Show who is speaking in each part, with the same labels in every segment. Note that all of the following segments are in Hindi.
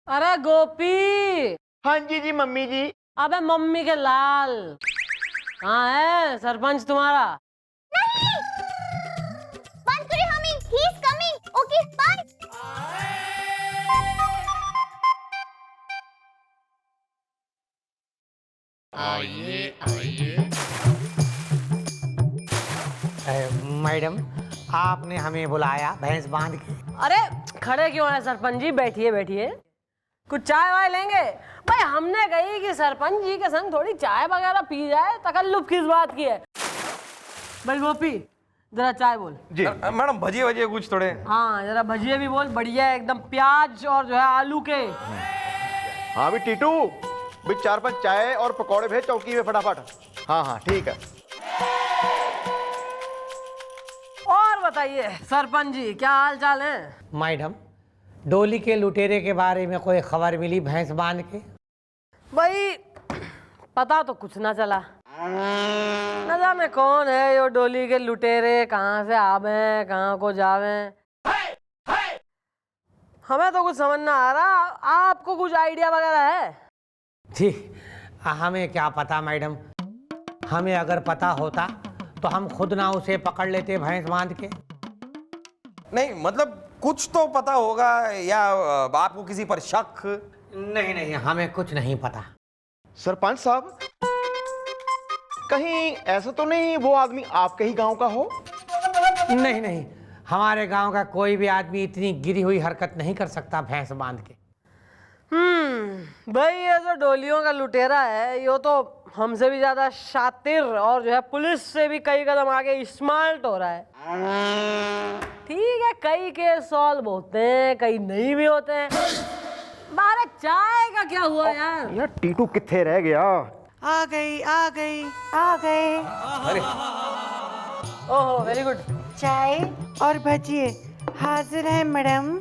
Speaker 1: अरे गोपी।
Speaker 2: हाँ जी जी मम्मी जी।
Speaker 1: अबे मम्मी के लाल कहाँ है सरपंच तुम्हारा?
Speaker 3: नहीं, बंद करिए humming, he is coming. Okay bye.
Speaker 4: आइए आइए।
Speaker 5: मैडम, आपने हमें बुलाया भैंस बांध के?
Speaker 1: अरे खड़े क्यों है सरपंच जी? बैठिए बैठिए, कुछ चाय वाय लेंगे? भाई हमने कही कि सरपंच जी के संग थोड़ी चाय वगैरह पी जाए, तकल्लुफ किस बात की है? भाई गोपी जरा चाय बोल।
Speaker 2: जी
Speaker 6: मैडम भजिए वजिए कुछ थोड़े।
Speaker 1: हाँ जरा भजिए भी बोल, बढ़िया एकदम प्याज और जो है आलू के।
Speaker 2: हाँ भी टीटू भी 4-5 चाय और पकौड़े भेज चौकी में फटाफट। हाँ हाँ ठीक है।
Speaker 1: और बताइए सरपंच जी क्या हाल चाल है?
Speaker 5: मैडम, डोली के लुटेरे के बारे में कोई खबर मिली भैंस बांध के?
Speaker 1: भाई पता तो कुछ ना चला, न जाने कौन है यो डोली के लुटेरे, कहाँ से आवे कहाँ को जावे, हमें तो कुछ समझ ना आ रहा। आपको कुछ आइडिया वगैरह है?
Speaker 5: जी हमें क्या पता मैडम, हमें अगर पता होता तो हम खुद ना उसे पकड़ लेते भैंस बांध के।
Speaker 6: नहीं मतलब कुछ तो पता होगा, या आपको किसी पर शक?
Speaker 5: नहीं नहीं, हमें कुछ नहीं पता।
Speaker 2: सरपंच साहब, कहीं ऐसा तो नहीं वो आदमी आपके ही गांव का हो?
Speaker 5: नहीं नहीं, हमारे गांव का कोई भी आदमी इतनी गिरी हुई हरकत नहीं कर सकता भैंस बांध के।
Speaker 1: भाई ये जो डोलियों का लुटेरा है यो तो हमसे भी ज्यादा शातिर और जो है पुलिस से भी कई कदम आगे स्मार्ट हो रहा है। ठीक है, कई केस सॉल्व होते हैं, कई नहीं भी होते हैं। बारे चाय का क्या हुआ यार?
Speaker 2: यार टीटू किथे रह गया?
Speaker 7: आ गई आ गई आ गए।
Speaker 6: अरे
Speaker 1: ओहो वेरी गुड।
Speaker 7: चाय और भजिए हाजिर है मैडम।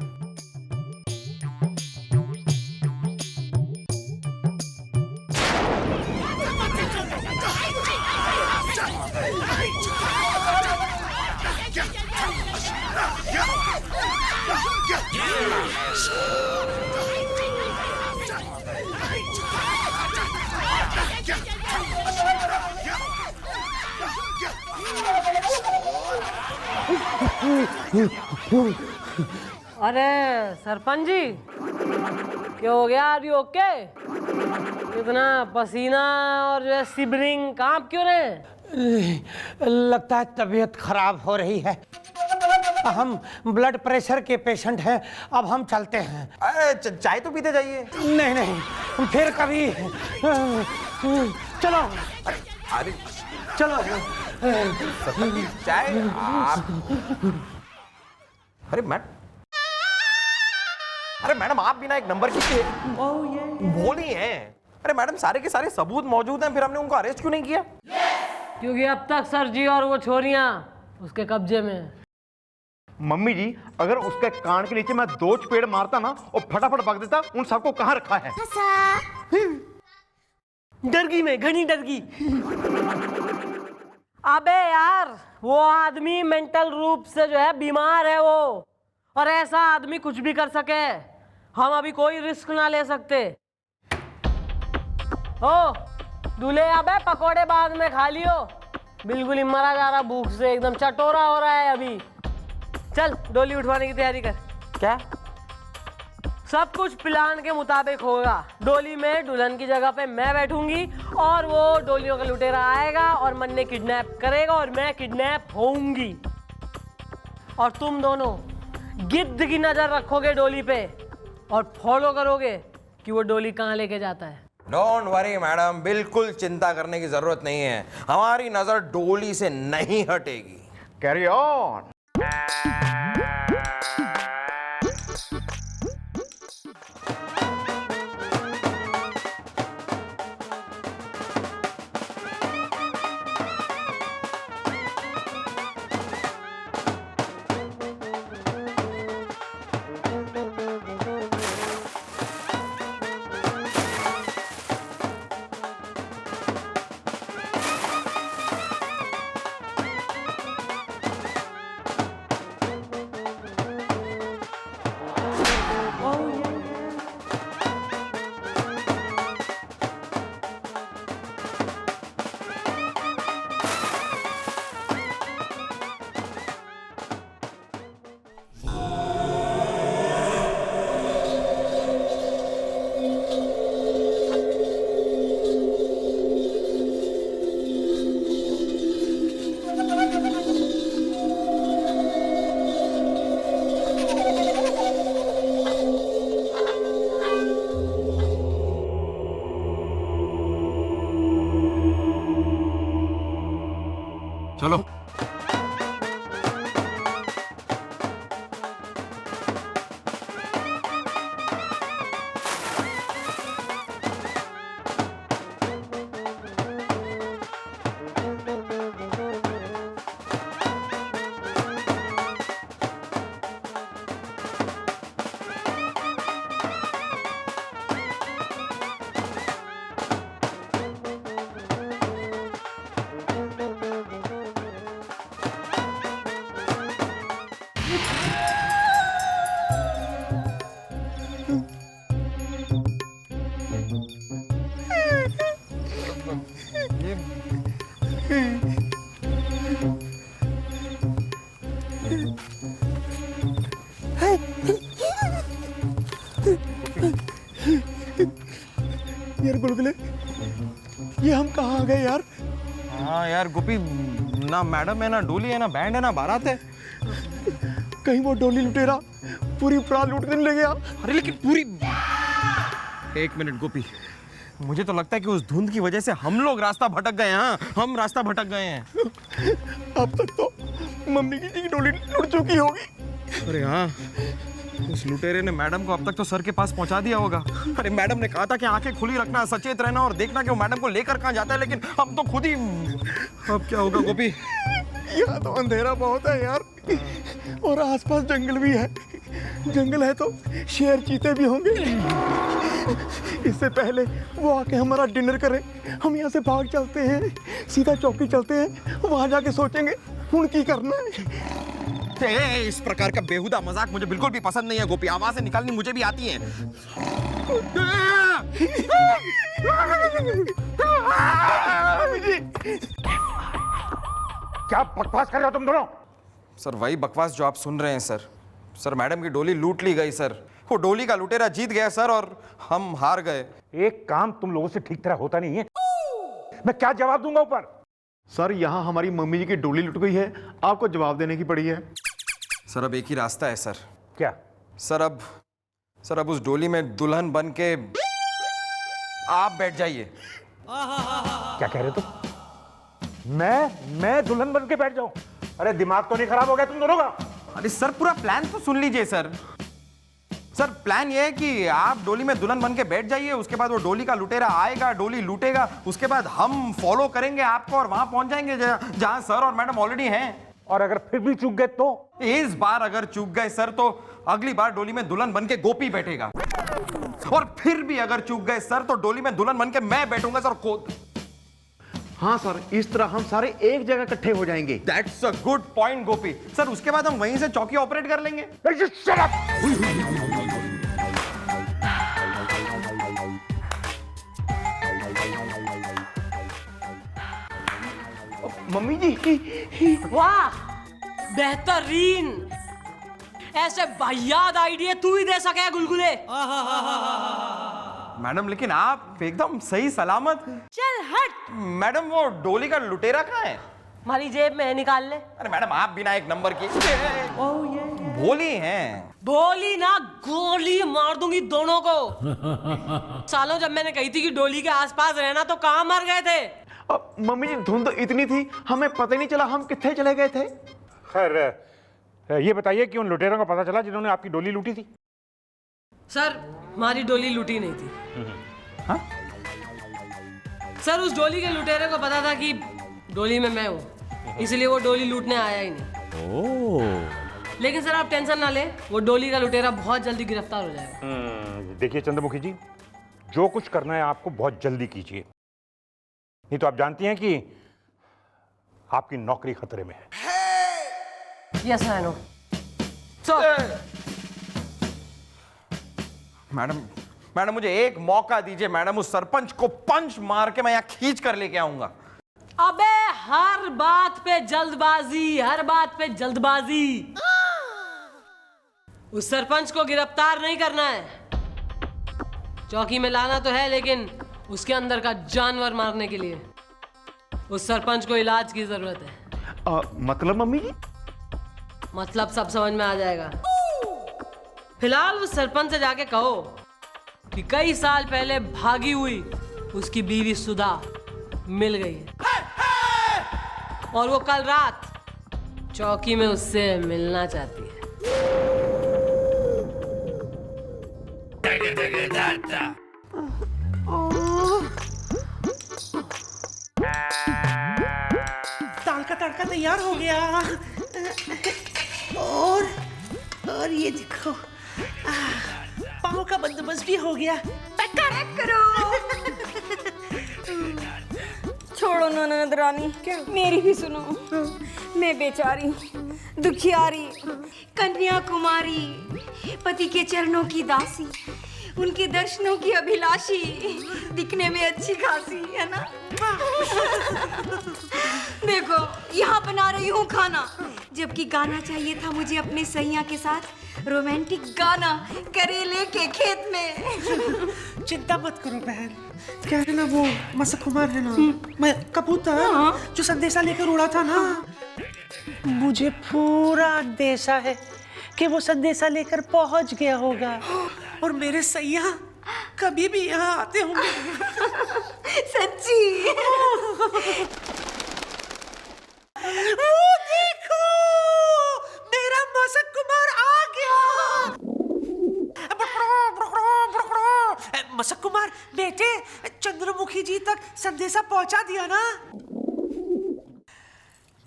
Speaker 1: अरे सरपंच जी क्या हो गया? Are you okay? इतना पसीना और जो है सिबरिंग कांप क्यों रहे?
Speaker 5: लगता है तबीयत खराब हो रही है। हम ब्लड प्रेशर के पेशेंट हैं, अब हम चलते हैं।
Speaker 6: अरे चाय तो पीते जाइए।
Speaker 5: नहीं नहीं, फिर कभी। चलो
Speaker 6: अरे
Speaker 5: चलो।
Speaker 6: चाय आप। अरे मैडम आप बिना एक नंबर की बोली हैं। अरे मैडम सारे के सारे सबूत मौजूद हैं, फिर हमने उनको अरेस्ट क्यों नहीं किया?
Speaker 1: क्योंकि अब तक सर जी और वो छोरियां उसके कब्जे में हैं।
Speaker 2: मम्मी जी, अगर उसके कान के नीचे मैं 2 चपेड़ मारता ना और फटाफट भाग देता, उन सबको कहाँ रखा है?
Speaker 1: डरगी में घनी डरगी। अबे यार वो आदमी मेंटल रूप से जो है बीमार है वो, और ऐसा आदमी कुछ भी कर सके। हम अभी कोई रिस्क ना ले सकते। ओ दूल्हे, अबे पकोड़े बाद में खा लियो, बिल्कुल ही मरा जा रहा भूख से, एकदम चटोरा हो रहा है अभी। चल डोली उठवाने की तैयारी कर।
Speaker 6: क्या?
Speaker 1: सब कुछ प्लान के मुताबिक होगा। डोली में दुल्हन की जगह पे मैं बैठूंगी और वो डोलियों का लुटेरा आएगा और मन्ने किडनैप करेगा और मैं किडनैप होऊंगी। और तुम दोनों गिद्ध की नजर रखोगे डोली पे और फॉलो करोगे कि वो डोली कहाँ लेके जाता है।
Speaker 6: डोंट वरी मैडम, बिल्कुल चिंता करने की जरूरत नहीं है, हमारी नजर डोली से नहीं हटेगी।
Speaker 2: Carry on. यार गुलगुले, ये हम कहाँ आ गए यार?
Speaker 6: हाँ यार गोपी, ना मैडम है, ना डोली है, ना बैंड है, ना बारात है।
Speaker 2: कहीं वो डोली लुटेरा पूरी प्राण लूट के ले गया?
Speaker 6: अरे लेकिन पूरी... एक मिनट गोपी, मुझे तो लगता है कि उस धुंध की वजह से हम लोग रास्ता भटक गए हैं। हाँ, हम रास्ता भटक गए हैं।
Speaker 2: अब तक तो मम्मी की डोली लुट चुकी होगी।
Speaker 6: अरे हाँ, उस लुटेरे ने मैडम को अब तक तो सर के पास पहुंचा दिया होगा। अरे मैडम ने कहा था कि आंखें खुली रखना, सचेत रहना और देखना कि वो मैडम को लेकर कहाँ जाता है, लेकिन हम तो खुद ही... अब क्या होगा गोपी?
Speaker 2: यहाँ तो अंधेरा बहुत है यार, और आसपास जंगल भी है। जंगल है तो शेर चीते भी होंगे। इससे पहले वो आके हमारा डिनर करे, हम यहाँ से भाग चलते हैं, सीधा चौकी चलते हैं, वहां जाके सोचेंगे ਹੁਣ ਕੀ करना है।
Speaker 6: इस प्रकार का बेहुदा मजाक मुझे बिल्कुल भी पसंद नहीं है गोपी। आवाजें निकालनी मुझे भी आती हैं।
Speaker 2: क्या बकवास कर रहे हो तुम दोनों?
Speaker 6: सर वही बकवास जो आप सुन रहे हैं सर। सर मैडम की डोली लूट ली गई सर। वो डोली का लुटेरा जीत गया सर और हम हार गए।
Speaker 8: एक काम तुम लोगों से ठीक तरह होता नहीं है। मैं क्या जवाब दूंगा ऊपर?
Speaker 2: सर यहाँ हमारी मम्मी जी की डोली लुट गई है, आपको जवाब देने की पड़ी है।
Speaker 6: सर अब एक ही रास्ता है सर।
Speaker 8: क्या?
Speaker 6: सर अब उस डोली में दुल्हन बन के आप बैठ जाइए।
Speaker 8: क्या कह रहे हो तुम? मैं दुल्हन बन के बैठ जाऊं? अरे दिमाग तो नहीं खराब हो गया तुम दोनों का?
Speaker 6: अरे सर पूरा प्लान तो सुन लीजिए सर। सर प्लान ये है कि आप डोली में दुल्हन बन के बैठ जाइए, उसके बाद वो डोली का लुटेरा आएगा, डोली लूटेगा, उसके बाद हम फॉलो करेंगे आपको और वहां पहुंच जाएंगे जहां सर और मैडम ऑलरेडी हैं।
Speaker 8: और अगर फिर भी चूक गए तो?
Speaker 6: इस बार अगर चूक गए सर तो अगली बार डोली में दुल्हन बन के गोपी बैठेगा, और फिर भी अगर चूक गए सर तो डोली में दुल्हन बन के मैं बैठूंगा सर।
Speaker 2: हाँ सर, इस तरह हम सारे एक जगह इकट्ठे हो जाएंगे।
Speaker 6: That's a good point Gopi. Sir उसके बाद हम वहीं से चौकी ऑपरेट कर लेंगे।
Speaker 8: Shut up!
Speaker 2: मम्मी जी,
Speaker 1: वाह, बेहतरीन। ऐसे वाहियात आइडिया तू ही दे सके गुलगुले।
Speaker 6: मैडम लेकिन आप एकदम सही सलामत।
Speaker 1: चल हट।
Speaker 6: मैडम वो डोली का लुटेरा कहाँ है?
Speaker 1: हमारी जेब में है, निकाल ले।
Speaker 6: अरे मैडम आप बिना एक नंबर की भोली हैं।
Speaker 1: भोली ना, गोली मार दूंगी दोनों को। सालों जब मैंने कही थी कि डोली के आसपास रहना तो कहाँ मर गए थे।
Speaker 2: मम्मी जी धुंध इतनी थी हमें पता ही नहीं चला हम कितने चले गए थे।
Speaker 8: खैर ये बताइए कि उन लुटेरों का पता चला जिन्होंने आपकी डोली लूटी थी?
Speaker 1: सर हमारी डोली लूटी नहीं थी।
Speaker 6: हाँ?
Speaker 1: सर उस डोली के लुटेरे को पता था कि डोली में मैं हूँ, इसलिए वो डोली लूटने आया ही नहीं। लेकिन सर आप टेंशन ना लें, वो डोली का लुटेरा बहुत जल्दी गिरफ्तार हो जाएगा।
Speaker 8: देखिए चंद्रमुखी जी, जो कुछ करना है आपको बहुत जल्दी कीजिए, नहीं तो आप जानती हैं कि आपकी नौकरी खतरे में है।
Speaker 1: Yes I know. So
Speaker 6: madam मुझे एक मौका दीजिए मैडम, उस सरपंच को पंच मार के मैं यहाँ खींच कर लेके आऊंगा।
Speaker 1: अबे हर बात पे जल्दबाजी, हर बात पे जल्दबाजी। उस सरपंच को गिरफ्तार नहीं करना है, चौकी में लाना तो है, लेकिन उसके अंदर का जानवर मारने के लिए उस सरपंच को इलाज की जरूरत है।
Speaker 2: मतलब मम्मी जी?
Speaker 1: मतलब सब समझ में आ जाएगा। फिलहाल उस सरपंच से जाके कहो कि कई साल पहले भागी हुई उसकी बीवी सुधा मिल गई है और वो कल रात चौकी में उससे मिलना चाहती है।
Speaker 7: दाल का तड़का तैयार हो गया। और ये देखो, पाव का बंदोबस्त भी हो गया।
Speaker 3: पैक करो। छोड़ो ननद रानी, मेरी भी सुनो। मैं बेचारी, दुखियारी, कन्याकुमारी, पति के चरणों की दासी,
Speaker 9: उनके दर्शनों की अभिलाषी, दिखने में अच्छी खासी है ना। देखो यहाँ बना रही हूँ खाना, जबकि गाना चाहिए था मुझे अपने सैया के साथ रोमांटिक गाना करेले के खेत में।
Speaker 7: चिंता मत करो बहन, क्या है ना वो मसक कुमार है ना, मैं कबूतर जो संदेशा लेकर उड़ा था ना, मुझे पूरा अंदेशा है कि वो संदेशा लेकर पहुंच गया होगा और मेरे सैया कभी भी यहाँ आते होंगे।
Speaker 9: सच्ची?
Speaker 7: वो देखो, मेरा मसक कुमार आ गया। मसक कुमार बेटे, चंद्रमुखी जी तक संदेशा पहुंचा दिया ना?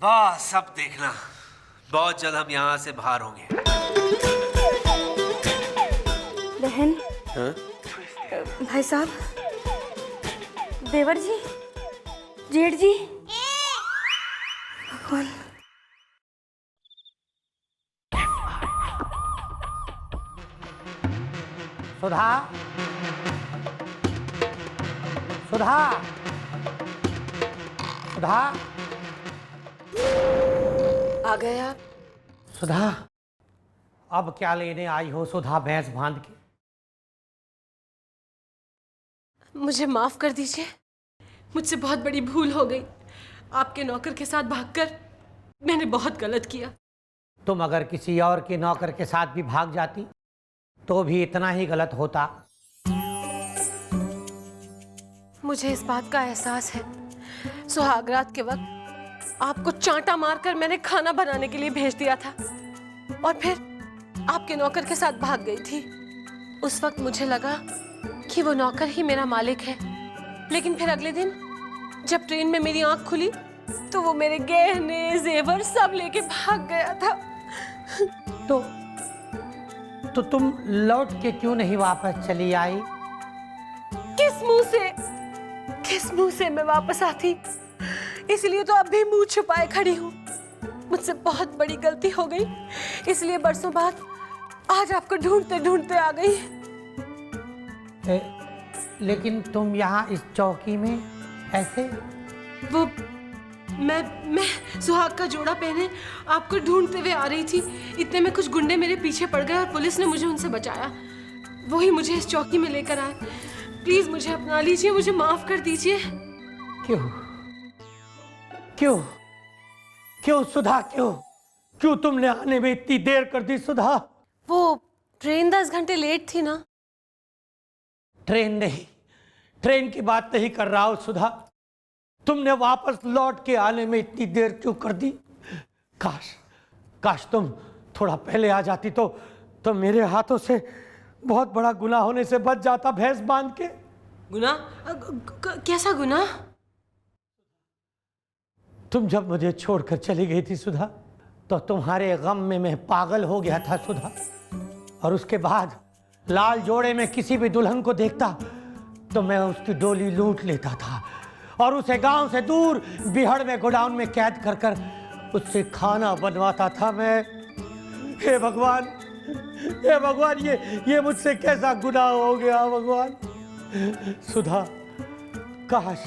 Speaker 10: बस अब देखना, बहुत जल्द हम यहाँ से बाहर होंगे।
Speaker 9: बहन, भाई साहब, देवर जी, जेठ जी, भगवान।
Speaker 5: सुधा, सुधा, सुधा,
Speaker 1: आ गए आप?
Speaker 5: सुधा, अब क्या लेने आई हो सुधा भैंस बांध के?
Speaker 1: मुझे माफ कर दीजिए, मुझसे बहुत बड़ी भूल हो गई। आपके नौकर के साथ भागकर मैंने बहुत गलत किया।
Speaker 5: तुम अगर किसी और के नौकर के साथ भी भाग जाती तो भी इतना ही गलत होता।
Speaker 1: मुझे इस बात का एहसास है, सुहागरात के वक्त आपको चांटा मारकर मैंने खाना बनाने के लिए भेज दिया था और फिर आपके नौकर के साथ भाग गई थी। उस वक्त मुझे लगा कि वो नौकर ही मेरा मालिक है, लेकिन फिर अगले दिन जब ट्रेन में मेरी आंख खुली तो वो मेरे गहने जेवर सब लेके भाग गया था।
Speaker 5: तो तुम लौट के क्यों नहीं वापस चली आई?
Speaker 1: किस मुंह से मैं वापस आती? इसलिए तो अब भी मुंह छुपाए खड़ी हूँ। मुझसे बहुत बड़ी गलती हो गई, इसलिए बरसों बाद आज आपको ढूंढते ढूंढते आ गई।
Speaker 5: लेकिन तुम यहाँ इस चौकी में ऐसे?
Speaker 1: वो मैं सुहाग का जोड़ा पहने आपको ढूंढते हुए आ रही थी। इतने में कुछ गुंडे मेरे पीछे पड़ गए और पुलिस ने मुझे उनसे बचाया। वही मुझे इस चौकी में लेकर आए। प्लीज मुझे अपना लीजिए, मुझे माफ कर दीजिए।
Speaker 5: क्यों क्यों क्यों सुधा, क्यों तुमने आने में इतनी देर कर दी सुधा?
Speaker 1: वो ट्रेन 10 घंटे लेट थी ना।
Speaker 5: ट्रेन नहीं, ट्रेन की बात नहीं कर रहा हूं सुधा। तुमने वापस लौट के आने में इतनी देर क्यों कर दी? काश तुम थोड़ा पहले आ जाती तो मेरे हाथों से बहुत बड़ा गुनाह होने से बच जाता भैंस बांध के।
Speaker 1: गुनाह? कैसा गुनाह?
Speaker 5: तुम जब मुझे छोड़कर चली गई थी सुधा, तो तुम्हारे गम में मैं पागल हो गया था सुधा। और उसके बाद लाल जोड़े में किसी भी दुल्हन को देखता तो मैं उसकी डोली लूट लेता था और उसे गांव से दूर बिहड़ में गोडाउन में कैद कर कर उससे खाना बनवाता था मैं। हे भगवान, हे भगवान, ये मुझसे कैसा गुनाह हो गया भगवान। सुधा, काश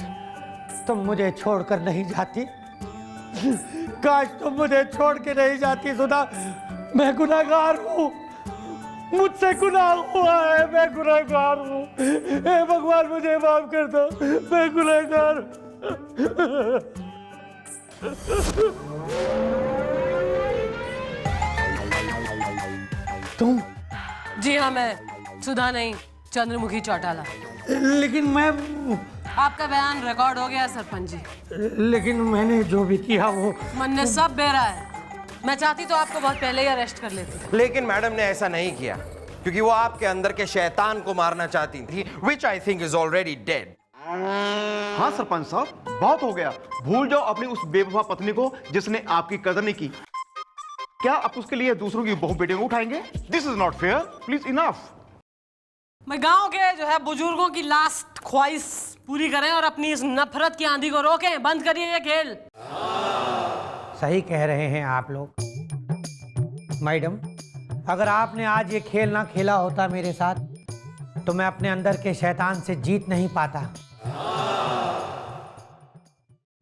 Speaker 5: तुम मुझे छोड़कर नहीं जाती, काश तुम मुझे छोड़ के नहीं जाती सुधा। मैं गुनाहगार हूँ, मुझसे गुनाह हुआ है, मैं गुनाहगार हूँ। हे भगवान मुझे माफ कर दो, मैं गुनाहगार हूँ। तुम?
Speaker 1: जी हाँ, मैं सुधा नहीं, चंद्रमुखी चौटाला।
Speaker 5: लेकिन मैं...
Speaker 1: आपका बयान रिकॉर्ड हो गया सरपंच जी।
Speaker 5: लेकिन मैंने जो भी किया वो...
Speaker 1: मन ने सब बेरा है। मैं चाहती तो आपको बहुत पहले ही अरेस्ट कर लेती।
Speaker 6: लेकिन मैडम ने ऐसा नहीं किया क्योंकि वो आपके अंदर के शैतान को मारना चाहती थी, which I think is already dead.
Speaker 2: हाँ सरपंच साहब, बहुत हो गया। भूल जाओ अपनी उस बेवफा पत्नी को जिसने आपकी कदर नहीं की। क्या आप उसके लिए दूसरों की बहू बेटियों को उठाएंगे? This is not fair, please enough.
Speaker 1: मैं गांव के जो है बुजुर्गों की लास्ट ख्वाहिश पूरी करें और अपनी इस नफरत की आंधी को रोकें। बंद करिए ये खेल।
Speaker 5: सही कह रहे हैं आप लोग। मैडम, अगर आपने आज ये खेल ना खेला होता मेरे साथ तो मैं अपने अंदर के शैतान से जीत नहीं पाता।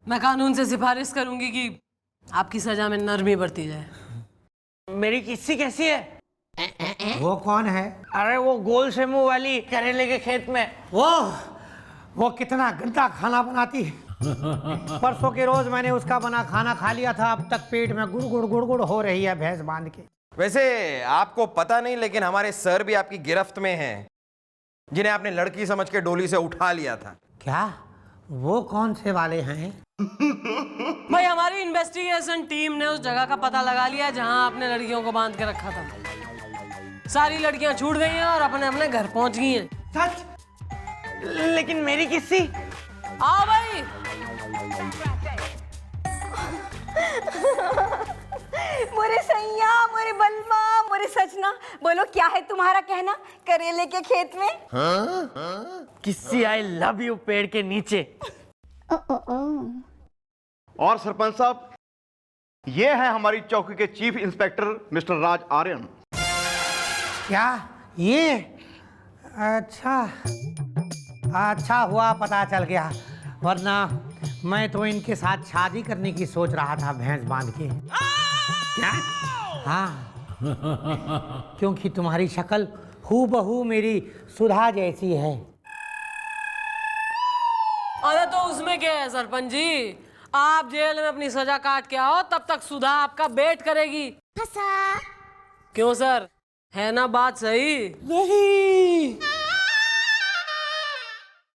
Speaker 1: मैं कानून से सिफारिश करूंगी कि आपकी सजा में नरमी बरती जाए।
Speaker 7: मेरी किस्सी कैसी है?
Speaker 5: वो कौन है?
Speaker 7: अरे वो गोल से मुंह वाली करेले के खेत में।
Speaker 5: वो कितना गंदा खाना बनाती है। परसों के रोज मैंने उसका बना खाना खा लिया था, अब तक पेट में गुड़ हो रही है भैंस बांध के।
Speaker 6: वैसे आपको पता नहीं, लेकिन हमारे सर भी आपकी गिरफ्त में हैं, जिन्हें आपने लड़की समझ के डोली से उठा लिया था।
Speaker 5: क्या? वो कौन से वाले हैं?
Speaker 1: भाई हमारी इन्वेस्टिगेशन टीम ने उस जगह का पता लगा लिया जहां आपने लड़कियों को बांध के रखा था। सारी लड़कियां छूट गई हैं और अपने अपने घर पहुंच गई हैं।
Speaker 7: सच? लेकिन मेरी किस्सी?
Speaker 1: आओ भाई।
Speaker 9: मोरे सैया, मोरे बलमा, मोरे सजना, बोलो क्या है तुम्हारा कहना करेले के खेत में?
Speaker 7: किस्सी आई लव यू पेड़ के नीचे।
Speaker 2: और सरपंच साहब, ये है हमारी चौकी के चीफ इंस्पेक्टर मिस्टर राज आर्यन।
Speaker 5: क्या ये? अच्छा हुआ पता चल गया, वरना मैं तो इनके साथ शादी करने की सोच रहा था भैंस बांध के। क्या? हाँ, क्योंकि तुम्हारी शक्ल हूबहू मेरी सुधा जैसी है।
Speaker 1: अरे तो उसमें क्या है सरपंच जी, आप जेल में अपनी सजा काट के आओ, तब तक सुधा आपका वेट करेगी। क्यों सर, है ना बात सही?
Speaker 5: नहीं